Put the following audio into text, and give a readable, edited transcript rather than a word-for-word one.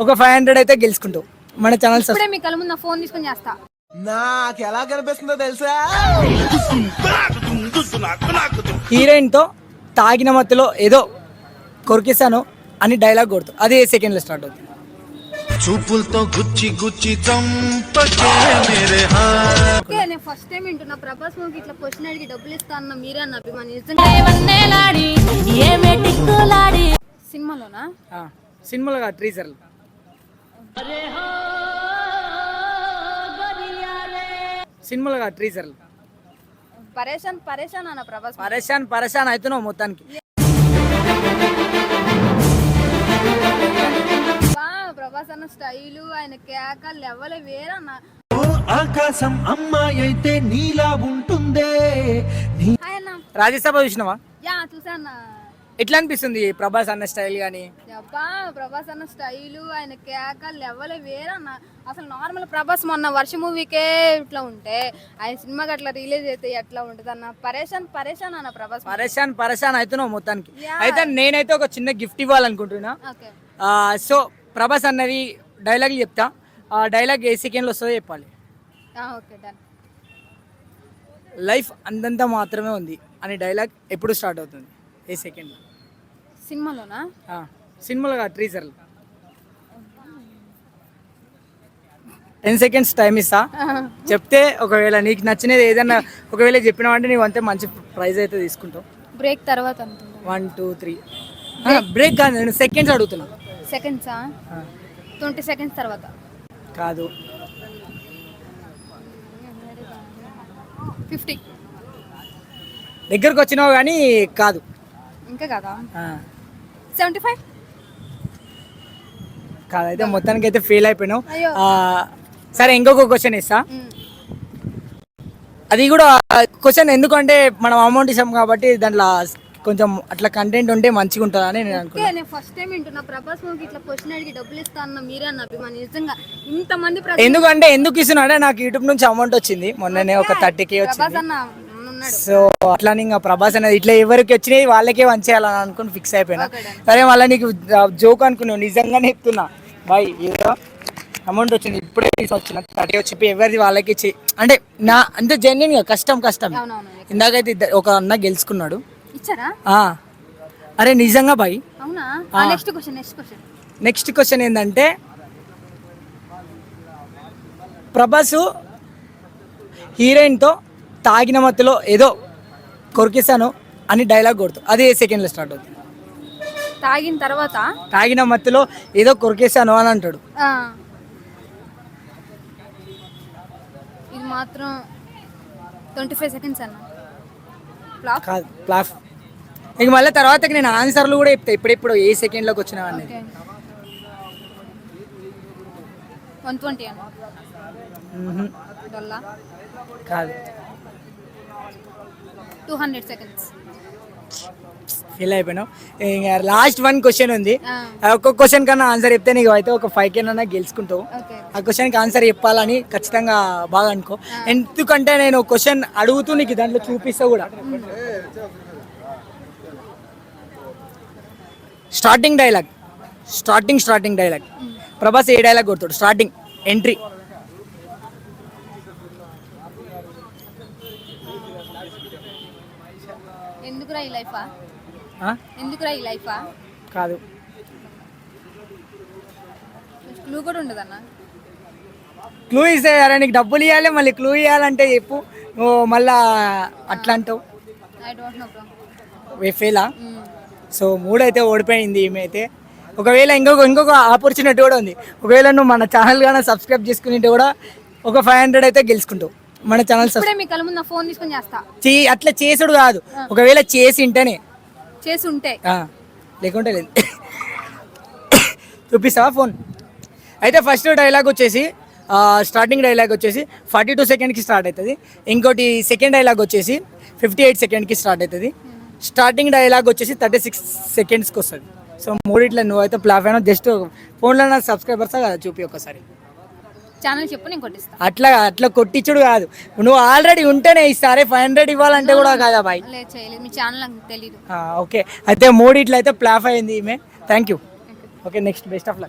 ఒక 500 అయితే గెలుచుకుంటావు. మన ఛానల్ ఇప్పుడే మీ కళ్ళ ముందు ఫోన్ తీసుకొని చేస్తా. నాకు ఎలా కనిపిస్తుందో తెలుసా? హీరోయిన్ తో తాగిన మత్తులో ఏదో కొరికేసాను అని డైలాగ్ కొడుతూ అది ఏ సెకండ్ లో స్టార్ట్ అవుతుంది? చూపులతో గుచ్చి గుచ్చి చంపకే మేరే ఓకే, నేను ఫస్ట్ టైం వింటున్నా ప్రభాస్ మూవీకి ఇట్లా క్వశ్చన్ అడిగి డబ్బులు ఇస్తా అన్న మీరే అన్న అభిమాని సినిమాలోనా? సినిమాలో కాదు, ట్రీజర్. సినిమాలో కాదు, ట్రీజర్. పరేషాన్ పరేషాన్ అన్న ప్రభాస్. పరేషాన్ అవుతున్నావు మొత్తానికి. ప్రభాస్ అన్న స్టైలు, ఆయన కేక లెవెల్ వేరన్న. ఆకాశం అమ్మాయి అయితే నీలా ఉంటుందే. ఆయన రాజ్యసభ చూసినావా? యా చూసాన్న. ఎట్లా అనిపిస్తుంది ప్రభాస్ అన్న స్టైల్ గానీ? ప్రభాస్ అన్న స్టైలు, ఆయన కేక లెవెల్ వేరన్న. అసలు నార్మల్ ప్రభాస్ మొన్న వర్ష మూవీకే ఇట్లా ఉంటే ఆయన సినిమాకి అట్లా రిలీజ్ అయితే ఎట్లా ఉంటది అన్న. పరేషాన్ అన్న ప్రభాస్. పరేషాన్ అవుతున్నావు మొత్తానికి. అయితే నేనైతే ఒక చిన్న గిఫ్ట్ ఇవ్వాలనుకుంటున్నా. సో ప్రభాస్ అన్నది డైలాగ్ చెప్తా, ఆ డైలాగ్ ఏ సెకండ్లో వస్తుందో చెప్పాలి. లైఫ్ అందంతా మాత్రమే ఉంది అనే డైలాగ్ ఎప్పుడు స్టార్ట్ అవుతుంది? ఏ సెకండ్? సినిమాలోనా? సినిమాలో కాదు, ట్రీజర్. 10 seconds టైం ఇస్తా, చెప్తే ఒకవేళ నీకు నచ్చినది ఏదన్నా ఒకవేళ చెప్పినావంటే నీవు అంతే మంచి ప్రైజ్ అయితే తీసుకుంటావు. బ్రేక్ తర్వాత 1 2 3 బ్రేక్ కాదు, నేను సెకండ్స్ అడుగుతున్నా. సెకండ్సా? 20 seconds తర్వాత కాదు. 50 దగ్గరకు వచ్చినావు కానీ కాదు. ఇంకా కదా? 75 కాదు. అయితే మొత్తానికి అయితే ఫెయిల్ అయిపోయినావు. అయ్యో. సరే, ఇంకొక క్వశ్చన్ ఇస్తా. అది కూడా క్వశ్చన్ ఎందుకంటే మనం అమౌంట్ ఇస్తాం కాబట్టి దాంట్లో కొంచెం అట్లా కంటెంట్ ఉంటే మంచిగా ఉంటుందని నేను అనుకున్నాను. నేను ఫస్ట్ టైం వింటున్నా ప్రభాస్ మూవీకి ఇట్లా క్వశ్చన్ అడిగి డబ్బులు ఇస్తా అన్న మీరే అన్న అభిమాని. నిజంగా ఇంతమంది ఎందుకు ఇస్తున్నాడే, నాకు యూట్యూబ్ నుంచి అమౌంట్ వచ్చింది మొన్ననే, ఒక 30K వచ్చింది. సో అట్లా ఇంకా ప్రభాస్ అనేది ఇట్లా ఎవరికి వచ్చినాయి వాళ్ళకే వంచేయాలని అనుకుని ఫిక్స్ అయిపోయినా. సరే, మళ్ళీ నీకు జోక్ అనుకున్నావు, నిజంగానే చెప్తున్నా బాయ్. ఏదో అమౌంట్ వచ్చింది ఇప్పుడే తీసుకొచ్చిన 30 వచ్చి ఎవరిది వాళ్ళకి ఇచ్చి, అంటే నా అంటే జెన్యున్ గా కష్టం. ఇందాకైతే ఒక అన్న గెలుచుకున్నాడు. అరే నిజంగా బాయ్. నెక్స్ట్ క్వశ్చన్ ఏంటంటే, ప్రభాస్ హీరోయిన్ తో తాగిన మత్తులో ఏదో కొరికేసాను అని డైలాగ్ కొడుతూ అది ఏ సెకండ్ లో స్టార్ట్ అవుతుంది? తాగిన తర్వాత తాగిన మత్తులో ఏదో కొరికేసాను అని అంటాడు. ఇది మాత్రం 25 seconds అన్న. కాదు, ప్లాఫ్. ఇంక మళ్ళీ తర్వాత నేను ఆన్సర్లు కూడా చెప్తా ఇప్పుడెప్పుడు ఏ సెకండ్లోకి వచ్చినా అనేది. 120 అన్న. కాదు, 200 seconds. ఫీల్ అయిపోయినావు. ఇంకా లాస్ట్ 1 క్వశ్చన్ ఉంది. ఒక్కొక్క క్వశ్చన్ కన్నా ఆన్సర్ చెప్తే నీకు అయితే ఒక 5K గెలుచుకుంటావు. ఆ క్వశ్చన్కి ఆన్సర్ చెప్పాలని ఖచ్చితంగా బాగా అనుకో. ఎందుకంటే నేను క్వశ్చన్ అడుగుతూ నీకు దాంట్లో చూపిస్తా కూడా. స్టార్టింగ్ డైలాగ్ ప్రభాస్ ఏ డైలాగ్ కొడతాడు? Starting entry. ఎందుకురా ఈ లైఫా? కాదు. క్లూ కూడా ఉండదన్న. క్లూ ఇస్తే అరే నీకు డబ్బులు ఇవ్వాలి, మళ్ళీ క్లూ ఇవ్వాలంటే చెప్పు, నువ్వు మళ్ళా అట్లా అంటావు. ఫెయిలా? సో 3 అయితే ఓడిపోయింది ఈమె అయితే. ఒకవేళ ఇంకొక ఆపర్చునిటీ కూడా ఉంది. ఒకవేళ నువ్వు మన ఛానల్ కానీ సబ్స్క్రైబ్ చేసుకుంటే కూడా ఒక 500 అయితే గెలుచుకుంటావు. మన ఛానల్ అట్లా చేసుడు కాదు, ఒకవేళ చేసి ఉంటే లేకుంటే లేదు. చూపిస్తావా ఫోన్? అయితే ఫస్ట్ డైలాగ్ వచ్చేసి స్టార్టింగ్ డైలాగ్ వచ్చేసి 42 secondsకి స్టార్ట్ అవుతుంది. ఇంకోటి సెకండ్ డైలాగ్ వచ్చేసి 58 secondsకి స్టార్ట్ అవుతుంది. స్టార్టింగ్ డైలాగ్ వచ్చేసి 36 secondsకి వస్తుంది. సో 3 నువ్వైతే ప్లాఫ్ అయినా. జస్ట్ ఫోన్లో నా సబ్స్క్రైబర్స్ కదా చూపి ఒకసారి. ఛానల్ చెప్పు, నేను కొట్టిస్తా. అట్లా కొట్టించుడు కాదు, నువ్వు ఆల్రెడీ ఉంటేనే ఇస్తారే. 500 ఇవ్వాలంటే కూడా కాదా బాయ్? మీ ఛానల్ నాకు తెలీదు. ఓకే, అయితే 3 అయితే ప్లాఫ్ అయింది ఈమె. Thank you. Okay, next best of luck.